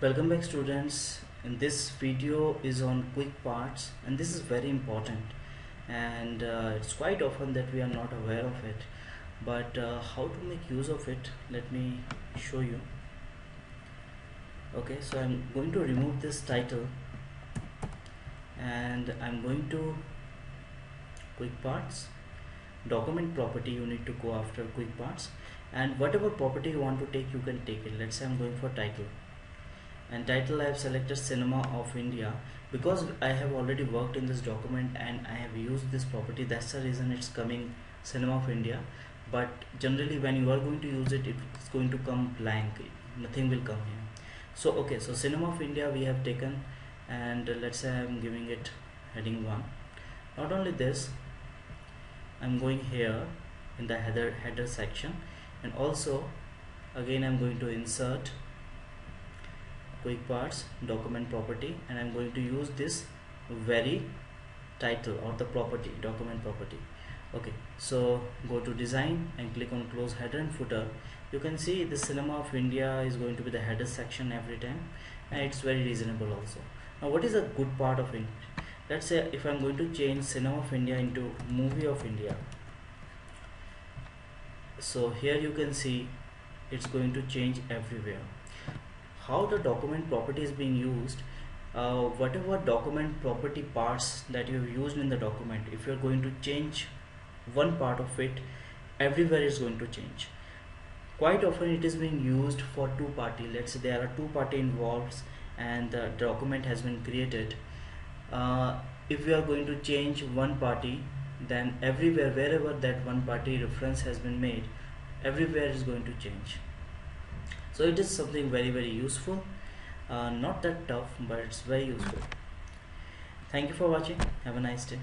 Welcome back students. In this video is on quick parts, and this is very important, and it's quite often that we are not aware of it, but how to make use of it, let me show you. Okay, so I'm going to remove this title and I'm going to quick parts, document property. You need to go after quick parts, and whatever property you want to take, you can take it. Let's say I'm going for title, and title I have selected Cinema of India because I have already worked in this document and I have used this property. That's the reason it's coming Cinema of India. But generally when you are going to use it, it's going to come blank, nothing will come here. So okay, so Cinema of India we have taken, and let's say I'm giving it heading 1. Not only this, I'm going here in the header section, and also again I'm going to insert quick parts, document property, and I'm going to use this very title or the property, document property. Okay, so go to design and click on close header and footer. You can see the Cinema of India is going to be the header section every time, and it's very reasonable also. Now what is a good part of it? Let's say if I'm going to change Cinema of India into Movie of India, so here you can see it's going to change everywhere. How the document property is being used, whatever document property parts that you have used in the document, if you're going to change one part of it, everywhere is going to change. Quite often it is being used for two party. Let's say there are two party involved and the document has been created. If we are going to change one party, then everywhere, wherever that one party reference has been made, everywhere is going to change. So it is something very useful, not that tough, but it's very useful. Thank you for watching. Have a nice day.